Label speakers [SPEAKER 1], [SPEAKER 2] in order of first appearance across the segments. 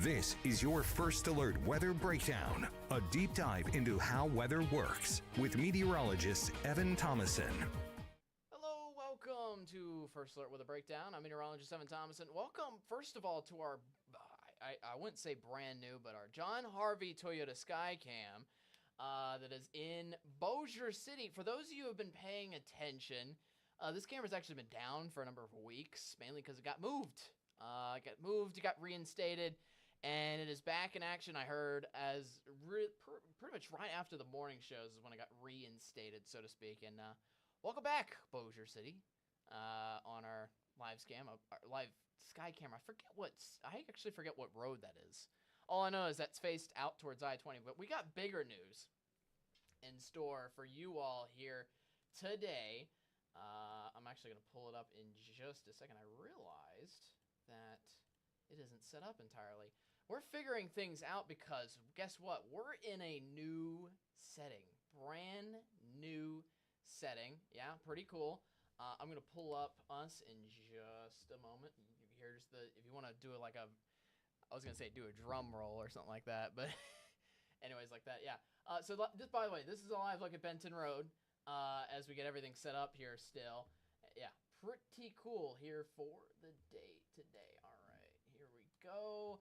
[SPEAKER 1] This is your First Alert Weather Breakdown, a deep dive into how weather works with meteorologist Evan Thomason.
[SPEAKER 2] Hello, welcome to First Alert Weather Breakdown. I'm meteorologist Evan Thomason. Welcome, first of all, to our, I wouldn't say brand new, but our John Harvey Toyota Skycam that is in Bossier City. For those of you who have been paying attention, this camera's actually been down for a number of weeks, mainly because it got moved. It got reinstated, and it is back in action. I heard as pretty much right after the morning shows is when it got reinstated, so to speak. And welcome back, Bossier City, on our live sky camera. I actually forget what road that is. All I know is that's faced out towards I-20. But we got bigger news in store for you all here today. I'm actually going to pull it up in just a second. I realized that it isn't set up entirely. We're figuring things out because guess what? We're in a new setting. Brand new setting. Yeah, pretty cool. I'm going to pull up us in just a moment. Here's if you want to do it like I was going to say do a drum roll or something like that, but anyways, like that, yeah. So just by the way, this is a live look at Benton Road as we get everything set up here still. Yeah, pretty cool here for the day today. All right, here we go.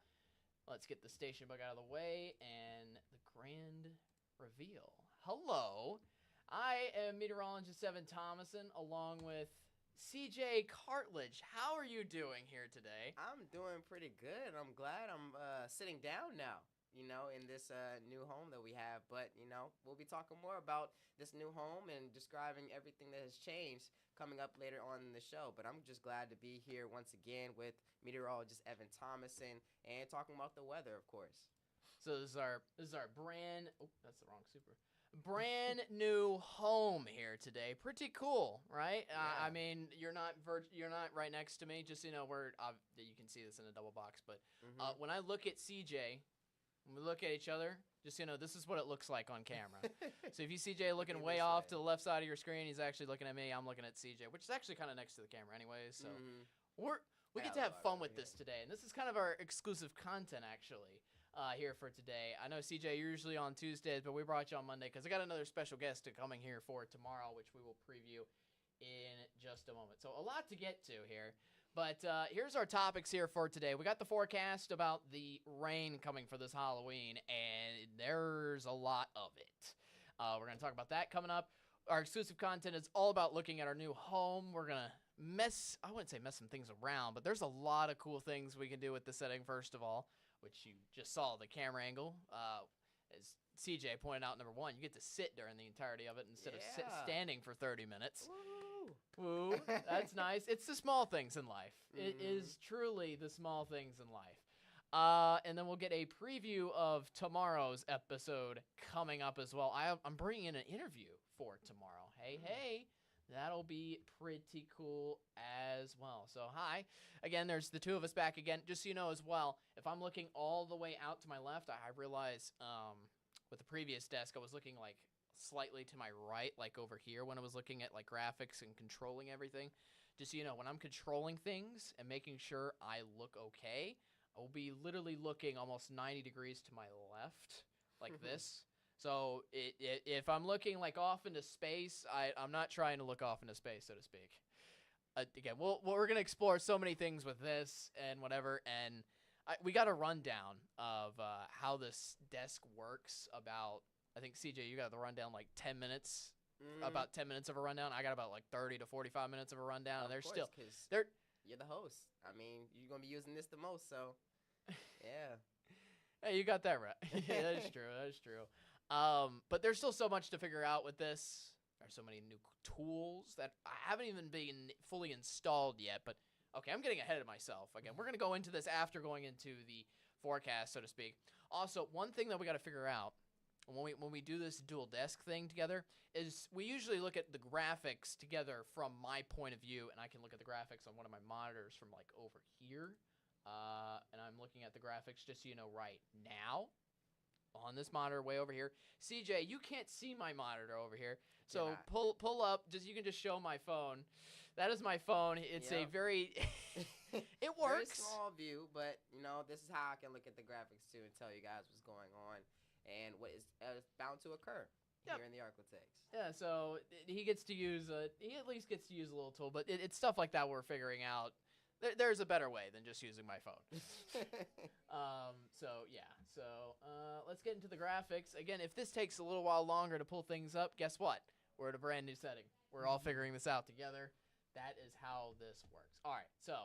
[SPEAKER 2] Let's get the station bug out of the way and the grand reveal. Hello, I am meteorologist Evan Thomason along with CJ Cartledge. How are you doing here today?
[SPEAKER 3] I'm doing pretty good. I'm glad I'm sitting down now, in this new home that we have. But, we'll be talking more about this new home and describing everything that has changed coming up later on in the show. But I'm just glad to be here once again with meteorologist Evan Thomason and talking about the weather, of course.
[SPEAKER 2] So this is our brand new home here today. Pretty cool, right?
[SPEAKER 3] Yeah.
[SPEAKER 2] I mean, you're not right next to me. Just so you know, you can see this in a double box. But when I look at CJ, when we look at each other, just so you know, this is what it looks like on camera. So if you see CJ looking way off to the left side of your screen, he's actually looking at me. I'm looking at CJ, which is actually kind of next to the camera anyways. So we get to have fun with this today. And this is kind of our exclusive content, actually, here for today. I know, CJ, you're usually on Tuesdays, but we brought you on Monday because I got another special guest coming here for tomorrow, which we will preview in just a moment. So a lot to get to here. But here's our topics here for today. We got the forecast about the rain coming for this Halloween, and there's a lot of it. We're going to talk about that coming up. Our exclusive content is all about looking at our new home. We're going to I wouldn't say mess some things around, but there's a lot of cool things we can do with the setting, first of all, which you just saw the camera angle. As CJ pointed out, number one, you get to sit during the entirety of it instead of standing for 30 minutes. Woo, that's nice. It's the small things in life. It is truly the small things in life. And then we'll get a preview of tomorrow's episode coming up as well. I'm bringing in an interview for tomorrow. Hey, that'll be pretty cool as well. So hi. Again, there's the two of us back again. Just so you know as well, if I'm looking all the way out to my left, I realize with the previous desk, I was looking like slightly to my right, like over here when I was looking at like graphics and controlling everything. Just so you know, when I'm controlling things and making sure I look okay, I'll be literally looking almost 90 degrees to my left, like this. So if I'm looking like off into space, I'm not trying to look off into space, so to speak. Again, we're going to explore so many things with this and whatever, and we got a rundown of how this desk works about, I think, CJ, you got the rundown like 10 minutes, about 10 minutes of a rundown. I got about like 30 to 45 minutes of a rundown, and
[SPEAKER 3] you're the host. I mean, you're going to be using this the most, so yeah.
[SPEAKER 2] Hey, you got that right. Yeah, that is true. But there's still so much to figure out with this. There's so many new tools that I haven't even been fully installed yet. But, okay, I'm getting ahead of myself. Again, we're going to go into this after going into the forecast, so to speak. Also, one thing that we got to figure out when we do this dual desk thing together is we usually look at the graphics together from my point of view, and I can look at the graphics on one of my monitors from, like, over here. And I'm looking at the graphics just so you know right now on this monitor way over here. CJ, you can't see my monitor over here. So pull up, you can just show my phone. That is my phone. It's a very It
[SPEAKER 3] Very
[SPEAKER 2] works.
[SPEAKER 3] small view, but this is how I can look at the graphics too and tell you guys what's going on and what is bound to occur
[SPEAKER 2] Yep.
[SPEAKER 3] here in the Architects.
[SPEAKER 2] Yeah, so he gets to use he at least gets to use a little tool, but it's stuff like that we're figuring out. There's a better way than just using my phone. Let's get into the graphics. Again, if this takes a little while longer to pull things up, guess what? We're at a brand new setting. We're all figuring this out together. That is how this works. All right, so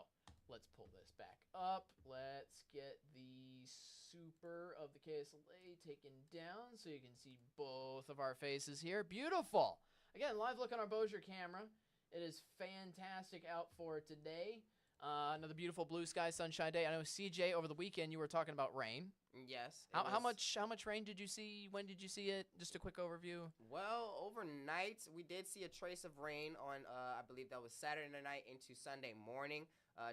[SPEAKER 2] let's pull this back up. Let's get the super of the KSLA taken down so you can see both of our faces here. Beautiful. Again, live look on our Bozier camera. It is fantastic out for today. Another beautiful blue sky, sunshine day. I know, CJ, over the weekend you were talking about rain.
[SPEAKER 3] Yes.
[SPEAKER 2] How much rain did you see? When did you see it? Just a quick overview.
[SPEAKER 3] Well, overnight we did see a trace of rain on I believe that was Saturday night into Sunday morning.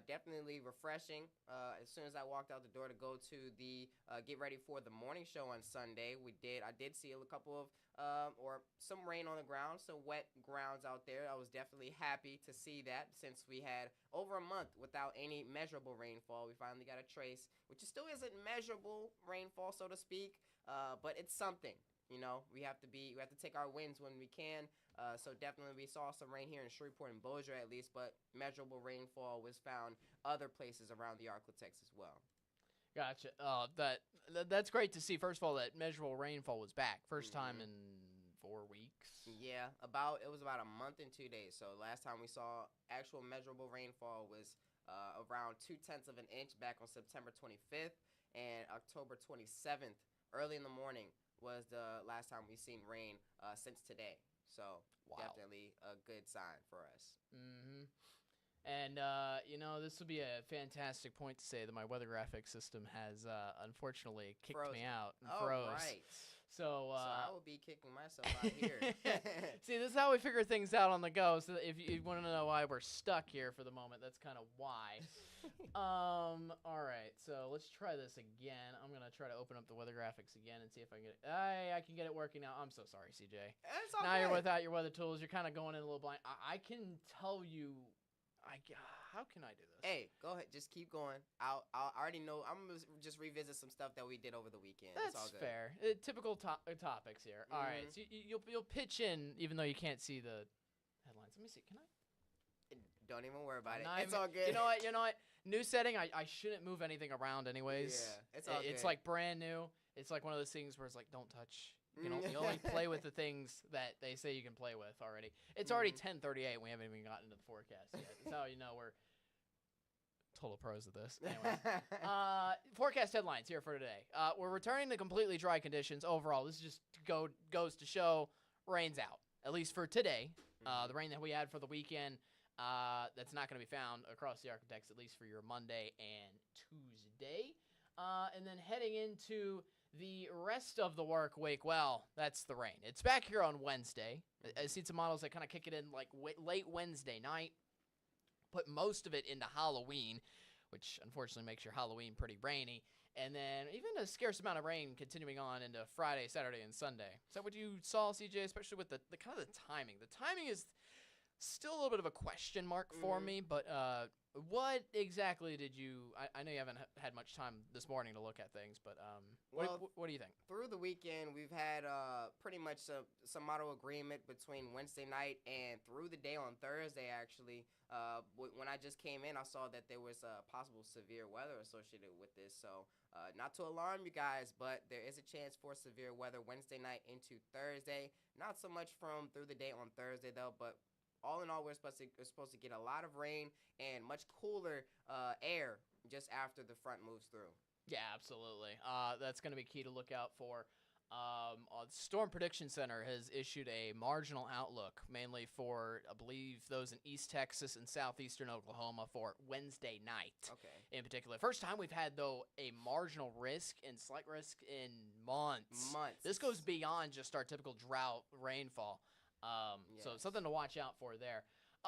[SPEAKER 3] Definitely refreshing. As soon as I walked out the door to go to the get ready for the morning show on Sunday, I did see a couple of or some rain on the ground, some wet grounds out there. I was definitely happy to see that since we had over a month without any measurable rainfall. We finally got a trace, which still isn't measurable rainfall, so to speak, but it's something. We have to take our wins when we can. So definitely we saw some rain here in Shreveport and Bossier at least, but measurable rainfall was found other places around the Arklatex as well.
[SPEAKER 2] Gotcha. That's great to see. First of all, that measurable rainfall was back. First time in 4 weeks.
[SPEAKER 3] Yeah, it was about a month and 2 days. So last time we saw actual measurable rainfall was around 0.2 of an inch back on September 25th, and October 27th, early in the morning, was the last time we've seen rain since today. So definitely a good sign for us.
[SPEAKER 2] Mm-hmm. And, this would be a fantastic point to say that my weather graphics system has unfortunately kicked me out and froze.
[SPEAKER 3] Right.
[SPEAKER 2] So
[SPEAKER 3] I will be kicking myself out here.
[SPEAKER 2] See, this is how we figure things out on the go. So if you want to know why we're stuck here for the moment, that's kind of why. All right, so let's try this again. I'm gonna try to open up the weather graphics again and see if I can get it. I can get it working now. I'm so sorry, CJ.
[SPEAKER 3] It's all
[SPEAKER 2] now
[SPEAKER 3] good.
[SPEAKER 2] You're without your weather tools. You're kind of going in a little blind. I can tell you. How can I do this?
[SPEAKER 3] Hey, go ahead. Just keep going. I already know. I'm going to just revisit some stuff that we did over the weekend.
[SPEAKER 2] That's
[SPEAKER 3] all good.
[SPEAKER 2] fair. Typical topics here. All right, so you'll pitch in even though you can't see the headlines. Let me see. Can I?
[SPEAKER 3] Don't even worry about it. It's
[SPEAKER 2] even,
[SPEAKER 3] all good.
[SPEAKER 2] You know what? New setting. I shouldn't move anything around anyways.
[SPEAKER 3] Yeah, it's all good.
[SPEAKER 2] It's like brand new. It's like one of those things where it's like, don't touch. You only play with the things that they say you can play with already. It's already 10:38. We haven't even gotten into the forecast yet. That's how you know we're total pros at this. Anyways, forecast headlines here for today. We're returning to completely dry conditions overall. This just goes to show rain's out, at least for today. The rain that we had for the weekend, that's not going to be found across the Architects, at least for your Monday and Tuesday. And then heading into the rest of the work week, well, that's the rain. It's back here on Wednesday. I see some models that kind of kick it in like late Wednesday night, put most of it into Halloween, which unfortunately makes your Halloween pretty rainy, and then even a scarce amount of rain continuing on into Friday, Saturday, and Sunday. Is that what you saw, CJ, especially with the kind of the timing? The timing is still a little bit of a question mark for me, but what exactly did you – I know you haven't had much time this morning to look at things, but what do you think?
[SPEAKER 3] Through the weekend, we've had pretty much some model agreement between Wednesday night and through the day on Thursday, actually. When I just came in, I saw that there was possible severe weather associated with this. So not to alarm you guys, but there is a chance for severe weather Wednesday night into Thursday. Not so much from through the day on Thursday, though, but all in all, we're supposed to get a lot of rain and much cooler air just after the front moves through. Yeah,
[SPEAKER 2] absolutely. That's going to be key to look out for. Storm Prediction Center has issued a marginal outlook, mainly for, I believe, those in East Texas and southeastern Oklahoma for Wednesday night.
[SPEAKER 3] Okay.
[SPEAKER 2] In particular. First time we've had, though, a marginal risk and slight risk in months. This goes beyond just our typical drought rainfall. So something to watch out for there.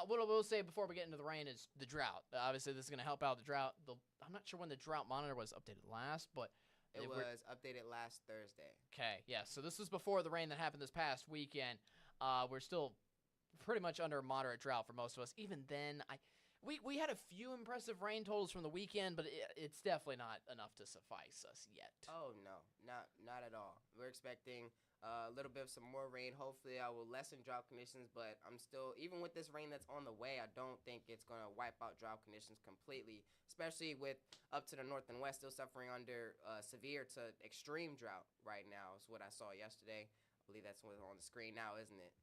[SPEAKER 2] What I will say before we get into the rain is the drought. Obviously, this is going to help out the drought. I'm not sure when the drought monitor was updated last, but
[SPEAKER 3] it was updated last Thursday.
[SPEAKER 2] Okay, yeah. So this was before the rain that happened this past weekend. We're still pretty much under moderate drought for most of us. Even then, We had a few impressive rain totals from the weekend, but it's definitely not enough to suffice us yet.
[SPEAKER 3] Oh no, not at all. We're expecting a little bit of some more rain. Hopefully, I will lessen drought conditions. But I'm still, even with this rain that's on the way, I don't think it's gonna wipe out drought conditions completely. Especially with up to the north and west still suffering under severe to extreme drought right now. Is what I saw yesterday. I believe that's what's on the screen now, isn't it?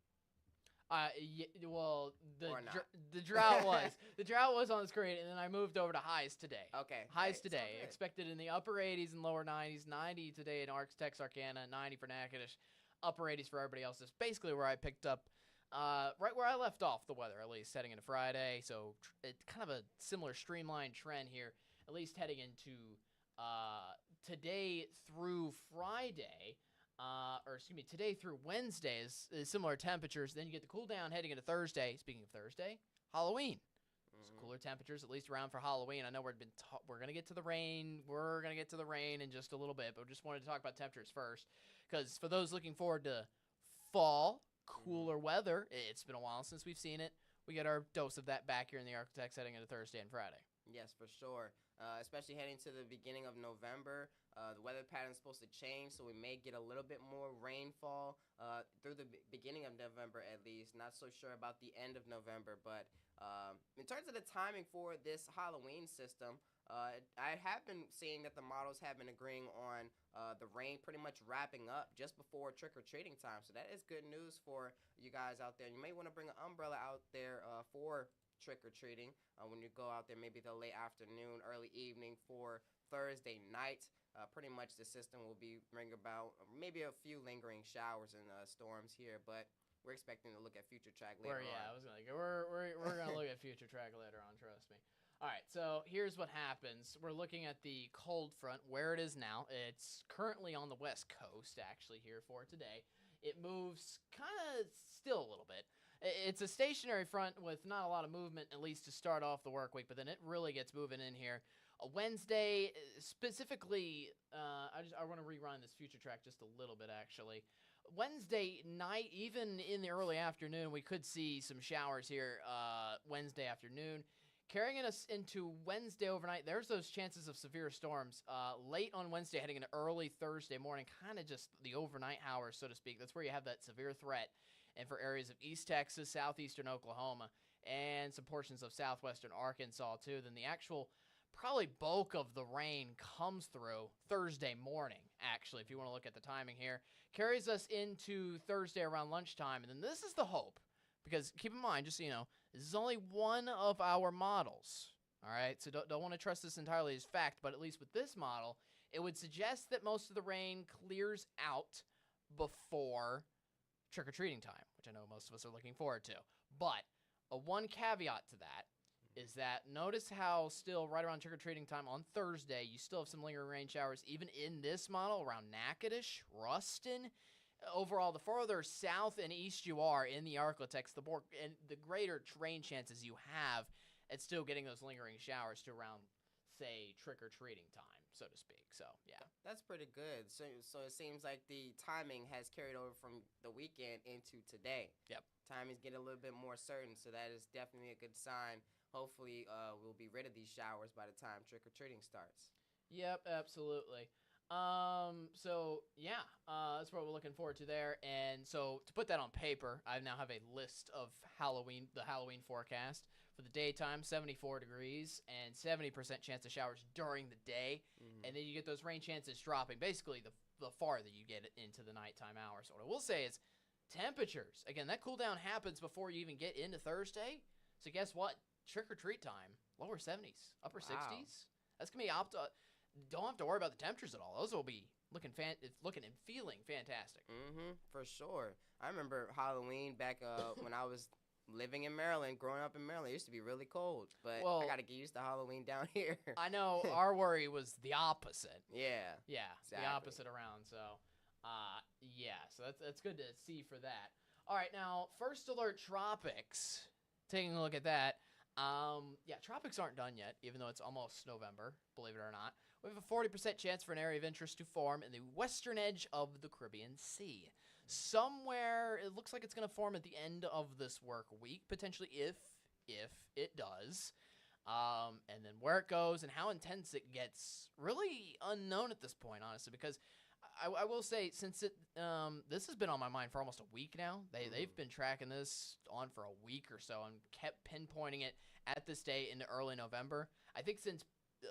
[SPEAKER 2] Well,
[SPEAKER 3] Or not.
[SPEAKER 2] the drought was on the screen, and then I moved over to highs today.
[SPEAKER 3] Okay.
[SPEAKER 2] Highs
[SPEAKER 3] Hey,
[SPEAKER 2] today,
[SPEAKER 3] it's all good.
[SPEAKER 2] expected in the upper 80s and lower 90s. 90 today in Texarkana, 90 for Natchitoches, upper 80s for everybody else. That's basically where I picked up, right where I left off the weather, at least heading into Friday. So it's kind of a similar streamlined trend here, at least heading into today through Friday. Today through Wednesday is similar temperatures. Then you get the cool down heading into Thursday. Speaking of Thursday, Halloween. Some cooler temperatures, at least around for Halloween. I know we're gonna get to the rain. We're gonna get to the rain in just a little bit, but we just wanted to talk about temperatures first, because for those looking forward to fall, cooler weather, it's been a while since we've seen it. We get our dose of that back here in the Architects heading into Thursday and Friday.
[SPEAKER 3] Yes, for sure. Especially heading to the beginning of November, the weather pattern is supposed to change, so we may get a little bit more rainfall through the beginning of November at least. Not so sure about the end of November, but in terms of the timing for this Halloween system, I have been seeing that the models have been agreeing on the rain pretty much wrapping up just before trick-or-treating time. So that is good news for you guys out there. You may want to bring an umbrella out there for trick-or-treating when you go out there, maybe the late afternoon, early evening for Thursday night. Pretty much the system will be bring about maybe a few lingering showers and storms here, but we're expecting to look at future track later on.
[SPEAKER 2] I was gonna go. We're gonna look at future track later on. Trust me. All right, so here's what happens. We're looking at the cold front where it is now. It's currently on the west coast, actually, here for today. It moves kind of still a little bit. It's a stationary front with not a lot of movement, at least to start off the work week, but then it really gets moving in here. Wednesday, specifically, I want to rerun this future track just a little bit, actually. Wednesday night, even in the early afternoon, we could see some showers here Wednesday afternoon. Carrying us into Wednesday overnight, there's those chances of severe storms late on Wednesday heading into early Thursday morning, kind of just the overnight hours, so to speak. That's where you have that severe threat. And for areas of East Texas, southeastern Oklahoma, and some portions of southwestern Arkansas, too, then the actual probably bulk of the rain comes through Thursday morning, actually, if you want to look at the timing here. Carries us into Thursday around lunchtime, and then this is the hope, because keep in mind, just so you know, this is only one of our models, all right? So don't want to trust this entirely as fact, but at least with this model, it would suggest that most of the rain clears out before trick-or-treating time, which I know most of us are looking forward to. But a one caveat to that is that notice how still right around trick-or-treating time on Thursday, you still have some lingering rain showers, even in this model, around Natchitoches, Ruston. Overall, the further south and east you are in the Architects, the more and the greater rain chances you have at still getting those lingering showers to around, say, trick-or-treating time, so to speak. So, yeah.
[SPEAKER 3] That's pretty good. So it seems like the timing has carried over from the weekend into today.
[SPEAKER 2] Yep.
[SPEAKER 3] Timing's getting a little bit more certain, so that is definitely a good sign. Hopefully, we'll be rid of these showers by the time trick-or-treating starts.
[SPEAKER 2] Yep, absolutely. That's what we're looking forward to there. And so to put that on paper, I now have a list of the Halloween forecast. For the daytime, 74 degrees and 70% chance of showers during the day.
[SPEAKER 3] Mm-hmm.
[SPEAKER 2] And then you get those rain chances dropping basically the farther you get into the nighttime hours. What I will say is temperatures. Again, that cool down happens before you even get into Thursday. So guess what? Trick-or-treat time, lower 70s, upper 60s. That's going to be don't have to worry about the temperatures at all. Those will be looking and feeling fantastic.
[SPEAKER 3] For sure. I remember Halloween back when I was living in Maryland, growing up in Maryland. It used to be really cold, but I got to get used to Halloween down here.
[SPEAKER 2] I know our worry was the opposite.
[SPEAKER 3] Yeah.
[SPEAKER 2] Yeah,
[SPEAKER 3] exactly.
[SPEAKER 2] The opposite around. So, so that's good to see for that. All right, now, first alert tropics. Taking a look at that. Tropics aren't done yet, even though it's almost November, believe it or not. We have a 40% chance for an area of interest to form in the western edge of the Caribbean Sea. Somewhere, it looks like it's going to form at the end of this work week, potentially if it does. And then where it goes and how intense it gets, really unknown at this point, honestly, because I will say, since this has been on my mind for almost a week now. They've been tracking this on for a week or so and kept pinpointing it at this day into early November. I think since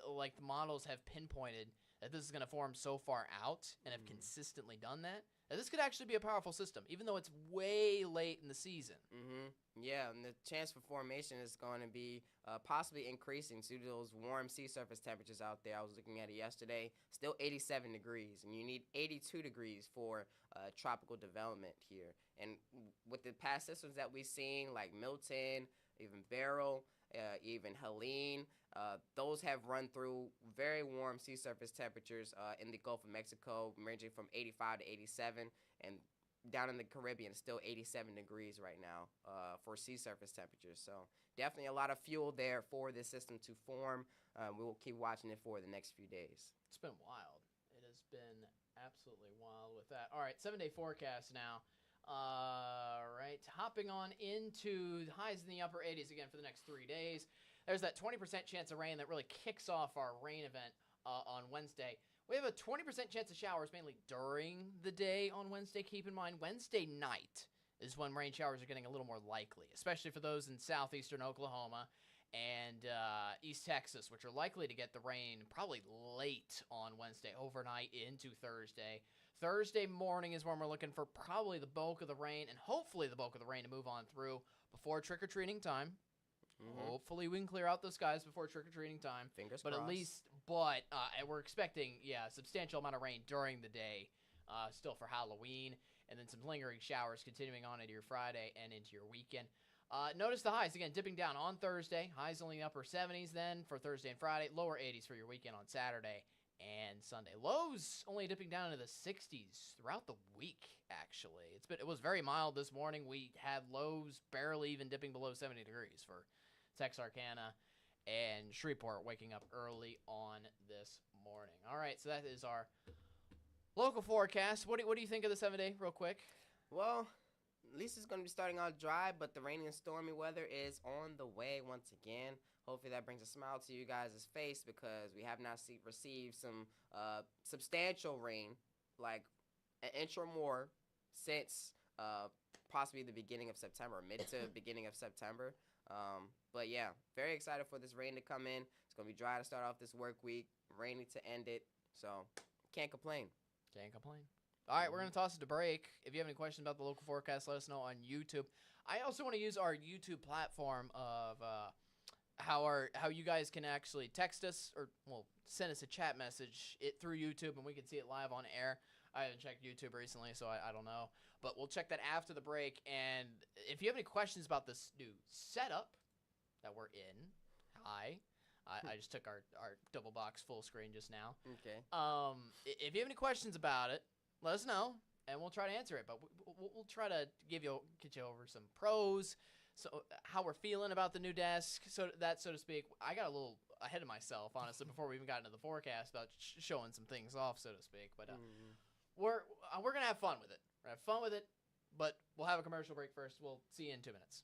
[SPEAKER 2] like the models have pinpointed that this is going to form so far out and have consistently done that this could actually be a powerful system, even though it's way late in the season.
[SPEAKER 3] Yeah, and the chance for formation is going to be possibly increasing due to those warm sea surface temperatures out there. I was looking at it yesterday, still 87 degrees, and you need 82 degrees for tropical development here. And with the past systems that we've seen, like Milton, even Beryl, even Helene, those have run through very warm sea surface temperatures in the Gulf of Mexico, ranging from 85 to 87, and down in the Caribbean, still 87 degrees right now for sea surface temperatures. So definitely a lot of fuel there for this system to form. We will keep watching it for the next few days.
[SPEAKER 2] It's been wild. It has been absolutely wild with that. All right, 7-day forecast now. All right, hopping on into highs in the upper 80s again for the next 3 days. There's that 20% chance of rain that really kicks off our rain event on Wednesday. We have a 20% chance of showers mainly during the day on Wednesday. Keep in mind, Wednesday night is when rain showers are getting a little more likely, especially for those in southeastern Oklahoma and East Texas, which are likely to get the rain probably late on Wednesday, overnight into Thursday. Thursday morning is when we're looking for probably the bulk of the rain, and hopefully the bulk of the rain to move on through before trick-or-treating time. Hopefully we can clear out the skies before trick-or-treating time.
[SPEAKER 3] Fingers
[SPEAKER 2] but
[SPEAKER 3] crossed.
[SPEAKER 2] We're expecting, a substantial amount of rain during the day still for Halloween, and then some lingering showers continuing on into your Friday and into your weekend. Notice the highs, again, dipping down on Thursday. Highs only upper 70s then for Thursday and Friday. Lower 80s for your weekend on Saturday and Sunday. Lows only dipping down into the 60s throughout the week, actually. It was very mild this morning. We had lows barely even dipping below 70 degrees for Texarkana and Shreveport waking up early on this morning. All right, so that is our local forecast. What do you think of the 7-day, real quick?
[SPEAKER 3] Well, at least it's going to be starting out dry, but the rainy and stormy weather is on the way once again. Hopefully that brings a smile to you guys' face, because we have not received some substantial rain, like an inch or more, since possibly the beginning of September, mid to beginning of September. But yeah, very excited for this rain to come in. It's going to be dry to start off this work week, rainy to end it. So can't complain.
[SPEAKER 2] Can't complain. All right, we're going to toss it to break. If you have any questions about the local forecast, let us know on YouTube. I also want to use our YouTube platform of how you guys can actually text us or, send us a chat message through YouTube, and we can see it live on air. I haven't checked YouTube recently, so I don't know. But we'll check that after the break. And if you have any questions about this new setup that we're in, I just took our double box full screen just now.
[SPEAKER 3] Okay.
[SPEAKER 2] If you have any questions about it, let us know, and we'll try to answer it. But we'll try to get you over some pros, so how we're feeling about the new desk, so to speak. I got a little ahead of myself, honestly, before we even got into the forecast about showing some things off, so to speak. But we're gonna have fun with it. We're gonna have fun with it, but we'll have a commercial break first. We'll see you in 2 minutes.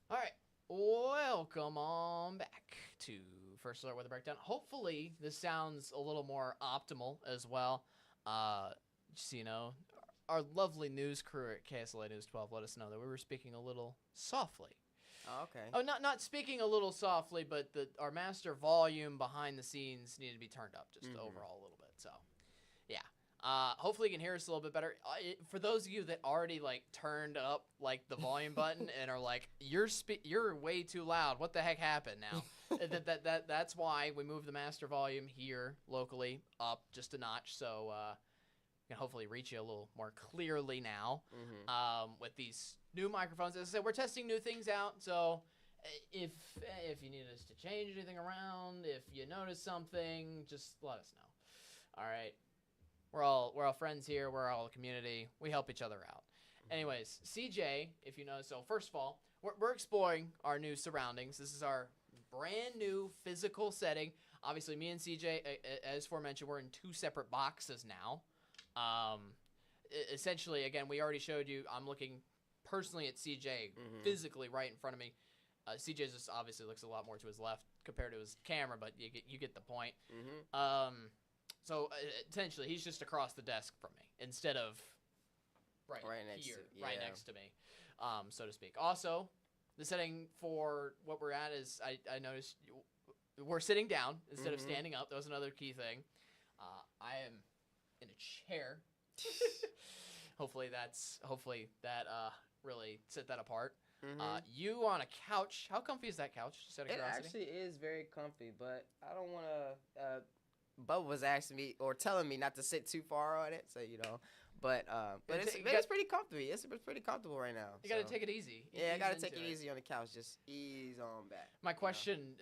[SPEAKER 2] All right, welcome on back to First Alert Weather Breakdown. Hopefully, this sounds a little more optimal as well. Just, our lovely news crew at KSLA News 12 let us know that we were speaking a little softly.
[SPEAKER 3] Oh, okay.
[SPEAKER 2] Oh, not speaking a little softly, but our master volume behind the scenes needed to be turned up just overall a little bit. So, yeah. Hopefully you can hear us a little bit better. For those of you that already turned up the volume button and are like, you're way too loud. What the heck happened now? That's why we moved the master volume here locally up just a notch, so we can hopefully reach you a little more clearly now. With these new microphones, as I said, we're testing new things out. So if you need us to change anything around, if you notice something, just let us know. All right. We're all friends here. We're all a community. We help each other out. Anyways, CJ, if you know, so first of all, we're exploring our new surroundings. This is our brand new physical setting. Obviously, me and CJ, as aforementioned, we're in two separate boxes now. Essentially, again, we already showed you. I'm looking personally at CJ physically right in front of me. CJ just obviously looks a lot more to his left compared to his camera, but you get the point. So essentially, he's just across the desk from me instead of right next to me, so to speak. Also, the setting for what we're at is I noticed we're sitting down instead of standing up. That was another key thing. I am in a chair. Hopefully that really set that apart. You on a couch. How comfy is that couch? Just out of curiosity.
[SPEAKER 3] It actually is very comfy, but I don't want to. Bubba was asking me or telling me not to sit too far on it, so but it's pretty comfy. It's pretty comfortable right now.
[SPEAKER 2] You got to take it easy.
[SPEAKER 3] Yeah, I got to take it easy on the couch. Just ease on back.
[SPEAKER 2] My question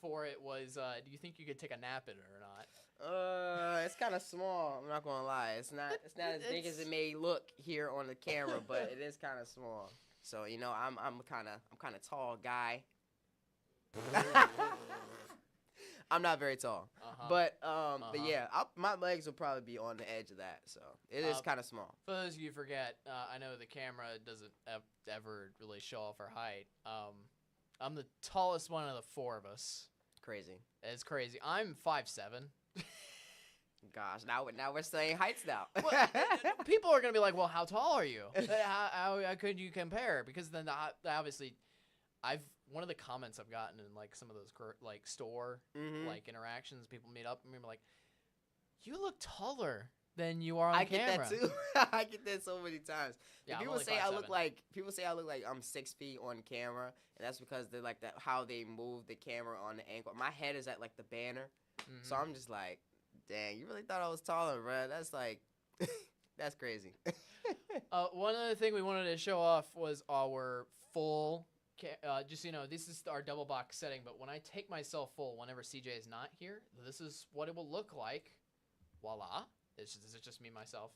[SPEAKER 2] for it was, do you think you could take a nap in it or not?
[SPEAKER 3] It's kind of small. I'm not gonna lie. It's not as big as it may look here on the camera, but it is kind of small. So I'm kind of tall guy. I'm not very tall, but yeah, my legs will probably be on the edge of that, so it is kind of small.
[SPEAKER 2] For those of you who forget, I know the camera doesn't ever really show off our height. I'm the tallest one of the four of us.
[SPEAKER 3] Crazy.
[SPEAKER 2] It's crazy. I'm 5'7".
[SPEAKER 3] Gosh, now we're saying heights now.
[SPEAKER 2] Well, people are gonna be like, "Well, how tall are you? How could you compare?" Because then obviously, one of the comments I've gotten in some of those store interactions, people meet up and be like, "You look taller than you are on camera."
[SPEAKER 3] I get that too. I get that so many times.
[SPEAKER 2] Yeah,
[SPEAKER 3] people say I look like I'm 6 feet on camera, and that's because they're like that how they move the camera on the angle. My head is at the banner, so I'm just like, dang, you really thought I was taller, bro? That's that's crazy.
[SPEAKER 2] One other thing we wanted to show off was our full. Just this is our double box setting, but when I take myself full, whenever CJ is not here, this is what it will look like. Voila! This is just me myself.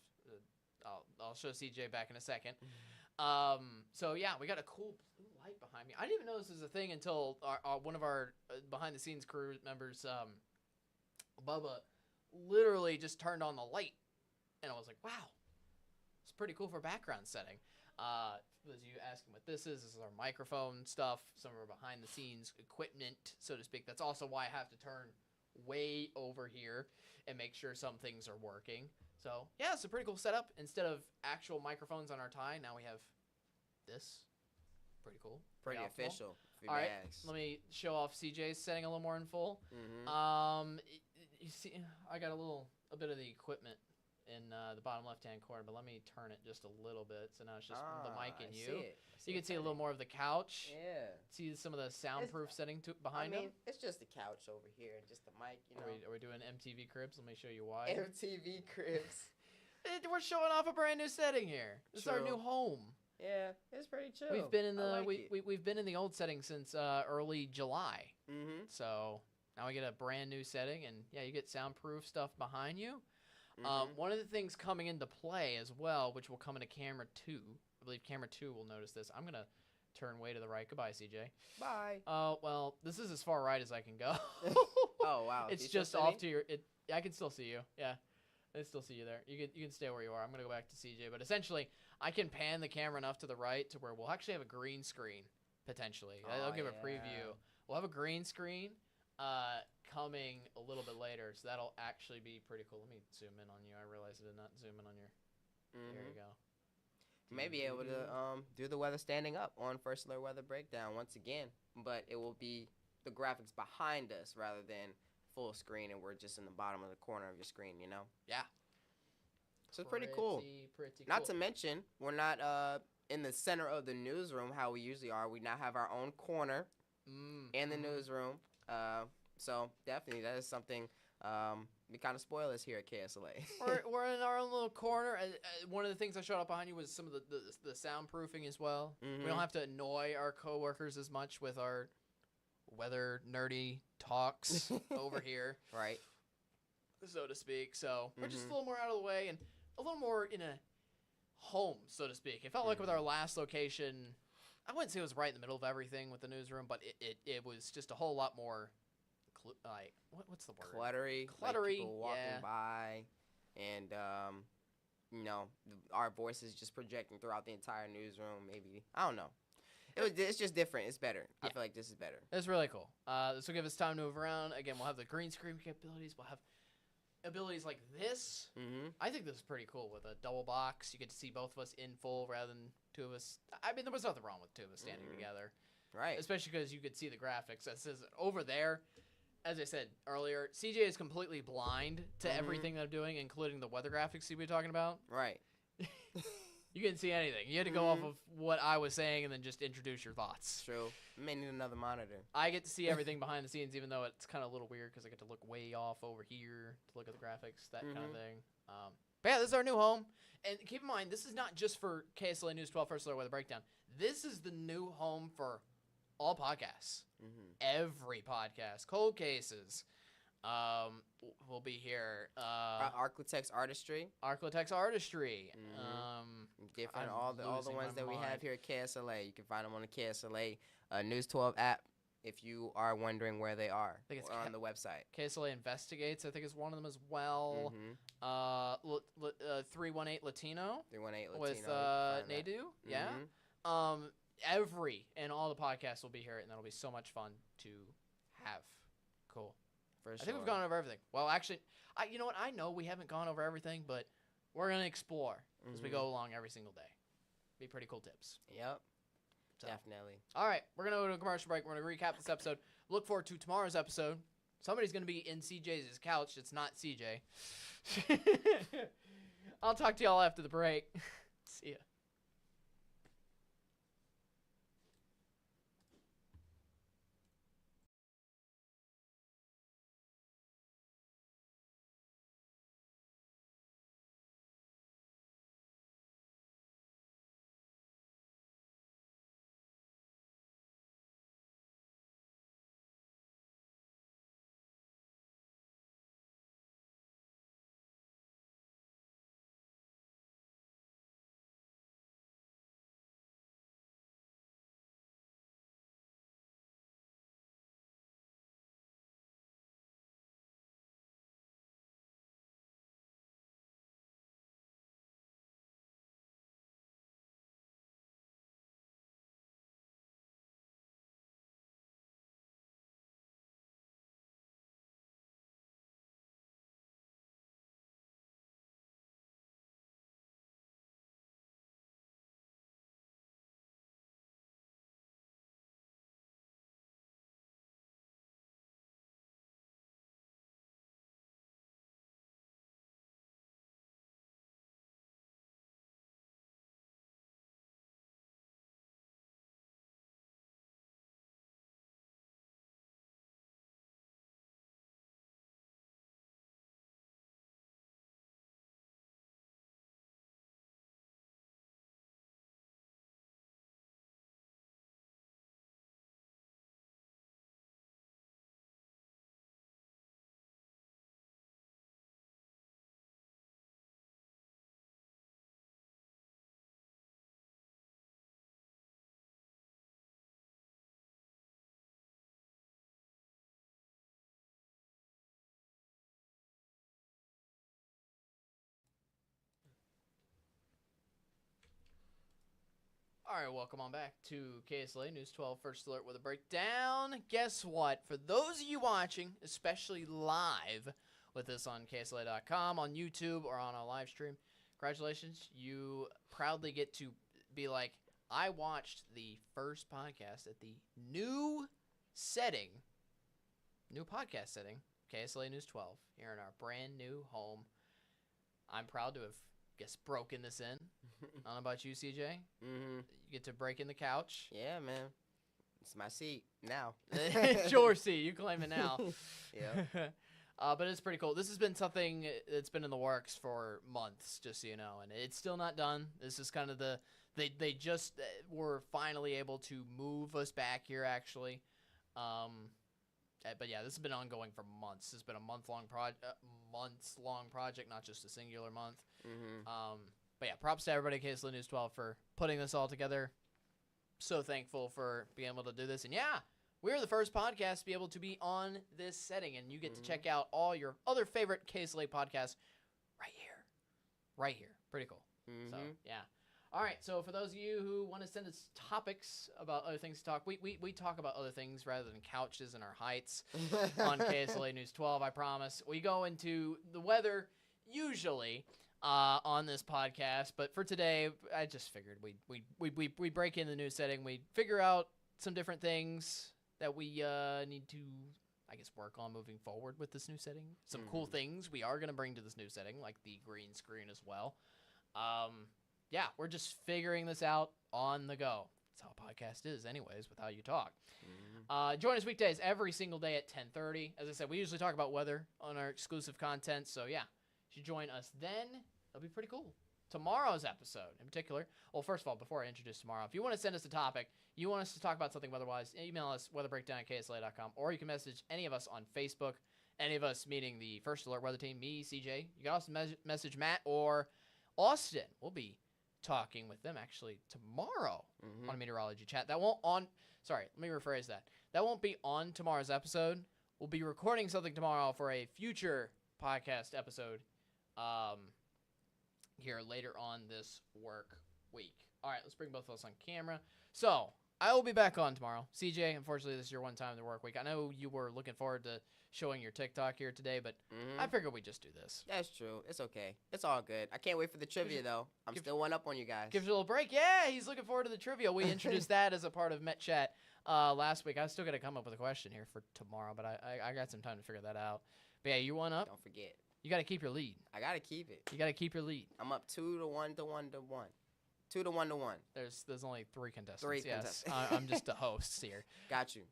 [SPEAKER 2] I'll show CJ back in a second. So yeah, we got a cool blue light behind me. I didn't even know this was a thing until one of our behind the scenes crew members, Bubba, literally just turned on the light, and I was like, wow, it's pretty cool for background setting. For those of you asking what this is our microphone stuff, some of our behind the scenes equipment, so to speak. That's also why I have to turn way over here and make sure some things are working. So yeah, it's a pretty cool setup. Instead of actual microphones on our tie, now we have this. Pretty cool.
[SPEAKER 3] Pretty official.
[SPEAKER 2] All right, let me show off CJ's setting a little more in full. You see, I got a bit of the equipment in the bottom left-hand corner, but let me turn it just a little bit. So now it's just the mic and you. So you can see a little more of the couch.
[SPEAKER 3] Yeah.
[SPEAKER 2] See some of the soundproof setting behind him.
[SPEAKER 3] It's just the couch over here and just the mic,
[SPEAKER 2] Are we doing MTV Cribs? Let me show you why.
[SPEAKER 3] MTV Cribs.
[SPEAKER 2] We're showing off a brand new setting here. This is our new home.
[SPEAKER 3] Yeah, it's pretty chill.
[SPEAKER 2] We've been in we've been in the old setting since early July. So now we get a brand new setting, and yeah, you get soundproof stuff behind you. One of the things coming into play as well, which will come into camera 2, I believe camera 2 will notice this. I'm going to turn way to the right. Goodbye, CJ.
[SPEAKER 3] Bye.
[SPEAKER 2] Oh, well, this is as far right as I can go.
[SPEAKER 3] Oh, wow.
[SPEAKER 2] It's just off to your... I can still see you. Yeah, I still see you there. You can stay where you are. I'm going to go back to CJ. But essentially, I can pan the camera enough to the right to where we'll actually have a green screen potentially.
[SPEAKER 3] Oh,
[SPEAKER 2] I'll give a
[SPEAKER 3] yeah.
[SPEAKER 2] preview. We'll have a green screen coming a little bit later, so that'll actually be pretty cool. Let me zoom in on you. I realized I did not zoom in on your. There you go.
[SPEAKER 3] May be able to do the weather standing up on First Alert Weather Breakdown once again, but it will be the graphics behind us rather than full screen, and we're just in the bottom of the corner of your screen, you know?
[SPEAKER 2] Yeah.
[SPEAKER 3] So it's pretty cool.
[SPEAKER 2] Pretty
[SPEAKER 3] Not
[SPEAKER 2] cool.
[SPEAKER 3] to mention, we're not in the center of the newsroom how we usually are. We now have our own corner in the newsroom. So definitely that is something we kind of spoil us here at KSLA.
[SPEAKER 2] we're in our own little corner. One of the things I showed up behind you was some of the soundproofing as well. We don't have to annoy our coworkers as much with our weather nerdy talks over here,
[SPEAKER 3] Right.
[SPEAKER 2] so to speak. So we're just a little more out of the way and a little more in a home, so to speak. It felt like with our last location, I wouldn't say it was right in the middle of everything with the newsroom, but it was just a whole lot more like what's the word?
[SPEAKER 3] Cluttery. Like people walking by, and you know, our voices just projecting throughout the entire newsroom. Maybe, I don't know. It's just different. It's better. I feel like this is better.
[SPEAKER 2] It's really cool. This will give us time to move around. Again, we'll have the green screen capabilities. We'll have abilities like this. I think this is pretty cool with a double box. You get to see both of us in full rather than two of us. I mean, there was nothing wrong with two of us standing together.
[SPEAKER 3] Right.
[SPEAKER 2] Especially because you could see the graphics. That says over there, as I said earlier, CJ is completely blind to everything that I'm doing, including the weather graphics you were talking about.
[SPEAKER 3] Right.
[SPEAKER 2] You couldn't see anything. You had to go off of what I was saying and then just introduce your thoughts.
[SPEAKER 3] True. You may need another monitor.
[SPEAKER 2] I get to see everything behind the scenes, even though it's kind of a little weird because I get to look way off over here to look at the graphics, that kind of thing. But yeah, this is our new home. And keep in mind, this is not just for KSLA News 12 First Alert Weather Breakdown. This is the new home for all podcasts. Every podcast. Cold Cases will be here.
[SPEAKER 3] Architect's Artistry.
[SPEAKER 2] Architect's Artistry.
[SPEAKER 3] Different.
[SPEAKER 2] I'm
[SPEAKER 3] All the ones that we have here at KSLA. You can find them on the KSLA News 12 app if you are wondering where they are.
[SPEAKER 2] I think it's
[SPEAKER 3] on the website.
[SPEAKER 2] KSLA Investigates, I think, is one of them as well. 318 Latino.
[SPEAKER 3] 318 Latino.
[SPEAKER 2] With Nadu. Yeah. Every and all the podcasts will be here, and that'll be so much fun to have. Cool.
[SPEAKER 3] For sure.
[SPEAKER 2] I think we've gone over everything. Well, actually, you know what? I know we haven't gone over everything, but we're going to explore as we go along every single day. Be pretty cool tips.
[SPEAKER 3] Yep.
[SPEAKER 2] So.
[SPEAKER 3] Definitely.
[SPEAKER 2] All right. We're going to go to a commercial break. We're going to recap this episode. Look forward to tomorrow's episode. Somebody's going to be in CJ's couch. It's not CJ. I'll talk to y'all after the break. See ya. All right, welcome on back to KSLA News 12 First Alert with a breakdown. Guess what? For those of you watching, especially live with us on KSLA.com, on YouTube, or on our live stream, congratulations. You proudly get to be like, I watched the first podcast at the new setting, new podcast setting, KSLA News 12, here in our brand new home. I'm proud to have, broken this in. I don't know about you, CJ.
[SPEAKER 3] Mm-hmm.
[SPEAKER 2] You get to break in the couch.
[SPEAKER 3] Yeah, man. It's my seat now.
[SPEAKER 2] It's your seat. You claim it now.
[SPEAKER 3] Yeah.
[SPEAKER 2] But it's pretty cool. This has been something that's been in the works for months, just so you know, and it's still not done. This is kind of they just were finally able to move us back here, actually. But yeah, this has been ongoing for months. This has been a months-long project, not just a singular month.
[SPEAKER 3] Mm-hmm.
[SPEAKER 2] But yeah, props to everybody at KSLA News 12 for putting this all together. So thankful for being able to do this. And yeah, we're the first podcast to be able to be on this setting, and you get to check out all your other favorite KSLA podcasts right here. Right here. Pretty cool.
[SPEAKER 3] Mm-hmm.
[SPEAKER 2] So, yeah. All right, so for those of you who want to send us topics about other things to talk, we talk about other things rather than couches and our heights on KSLA News 12, I promise. We go into the weather usually on this podcast, but for today, I just figured we break in the new setting. We figure out some different things that we need to, I guess, work on moving forward with this new setting. Some cool things we are going to bring to this new setting, like the green screen as well. Yeah, we're just figuring this out on the go. That's how a podcast is anyways, with how you talk. Join us weekdays every single day at 10:30. As I said, we usually talk about weather on our exclusive content, so yeah, you should join us then. It'll be pretty cool. Tomorrow's episode, in particular, well, first of all, before I introduce tomorrow, if you want to send us a topic, you want us to talk about something weather-wise, email us, weatherbreakdown@ksla.com, or you can message any of us on Facebook, any of us meaning the First Alert Weather Team, me, CJ. You can also message Matt or Austin. We'll be talking with them actually tomorrow on a meteorology chat. That won't let me rephrase that. That won't be on tomorrow's episode. We'll be recording something tomorrow for a future podcast episode here later on this work week. All right, let's bring both of us on camera. So I will be back on tomorrow. CJ, unfortunately, this is your one time in the work week. I know you were looking forward to showing your TikTok here today, but I figured we'd just do this.
[SPEAKER 3] That's true. It's okay. It's all good. I can't wait for the trivia, though. I'm still one up on you guys.
[SPEAKER 2] Gives you a little break. Yeah, he's looking forward to the trivia. We introduced that as a part of Met Chat last week. I still got to come up with a question here for tomorrow, but I got some time to figure that out. But yeah, you one up.
[SPEAKER 3] Don't forget.
[SPEAKER 2] You got to keep your lead.
[SPEAKER 3] I got to keep it.
[SPEAKER 2] You got to keep your lead.
[SPEAKER 3] I'm up 2 to 1 to 1 to 1. 2 to 1 to 1.
[SPEAKER 2] There's only 3 contestants.
[SPEAKER 3] 3
[SPEAKER 2] yes.
[SPEAKER 3] contestants.
[SPEAKER 2] I'm just a host here.
[SPEAKER 3] Got you.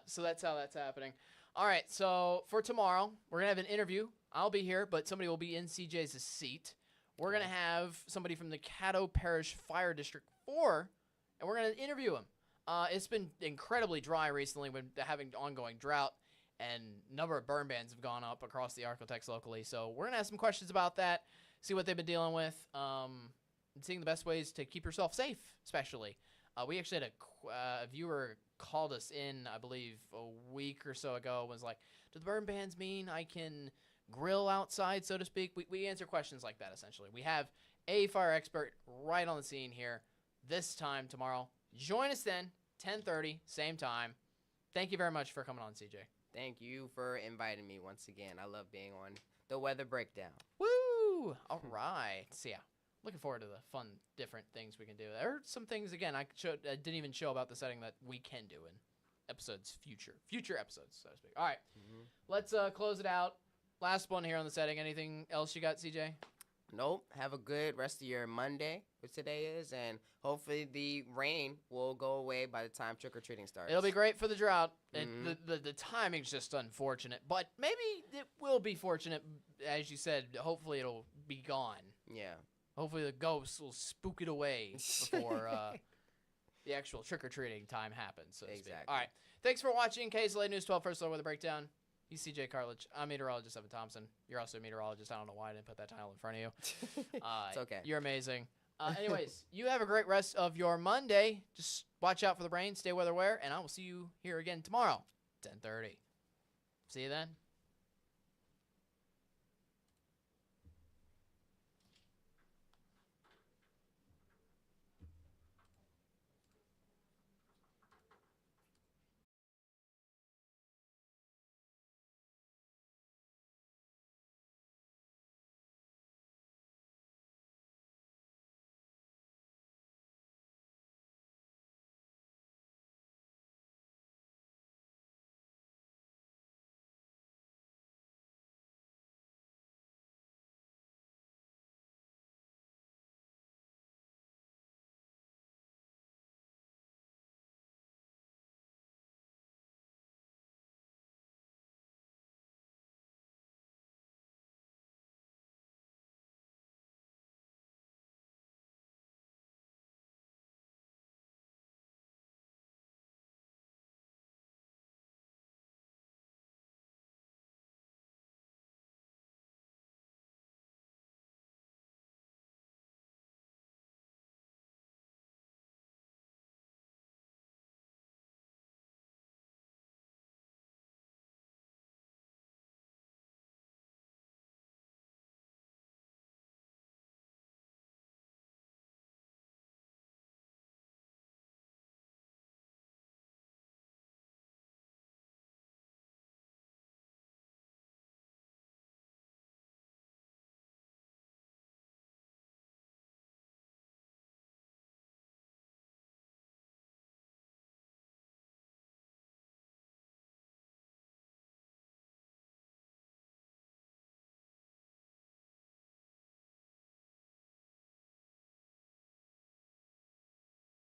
[SPEAKER 2] So that's how that's happening. All right, so for tomorrow, we're going to have an interview. I'll be here, but somebody will be in CJ's seat. We're going to have somebody from the Caddo Parish Fire District 4, and we're going to interview him. It's been incredibly dry recently with having ongoing drought, and a number of burn bans have gone up across the Architects locally. So we're going to ask some questions about that, see what they've been dealing with, and seeing the best ways to keep yourself safe, especially. We actually had a viewer called us in, I believe, a week or so ago, was like, do the burn bans mean I can grill outside, so to speak? We answer questions like that, essentially. We have a fire expert right on the scene here this time tomorrow. Join us then, 10:30, same time. Thank you very much for coming on, CJ.
[SPEAKER 3] Thank you for inviting me once again. I love being on the Weather Breakdown.
[SPEAKER 2] Woo! All right. So, yeah. Looking forward to the fun, different things we can do. There are some things, again, I didn't even show about the setting that we can do in episodes, future episodes, so to speak. All right, let's close it out. Last one here on the setting. Anything else you got, CJ?
[SPEAKER 3] Nope. Have a good rest of your Monday, which today is, and hopefully the rain will go away by the time trick-or-treating starts.
[SPEAKER 2] It'll be great for the drought. The timing's just unfortunate, but maybe it will be fortunate, as you said. Hopefully it'll be gone.
[SPEAKER 3] Yeah.
[SPEAKER 2] Hopefully the ghosts will spook it away before the actual trick-or-treating time happens, so to speak. All right. Thanks for watching KSLA News 12 First Alert Weather Breakdown. He's CJ Cartledge. I'm meteorologist Evan Thomason. You're also a meteorologist. I don't know why I didn't put that title in front of you.
[SPEAKER 3] It's okay.
[SPEAKER 2] You're amazing. Anyways, you have a great rest of your Monday. Just watch out for the rain. Stay weather aware, and I will see you here again tomorrow, 10:30. See you then.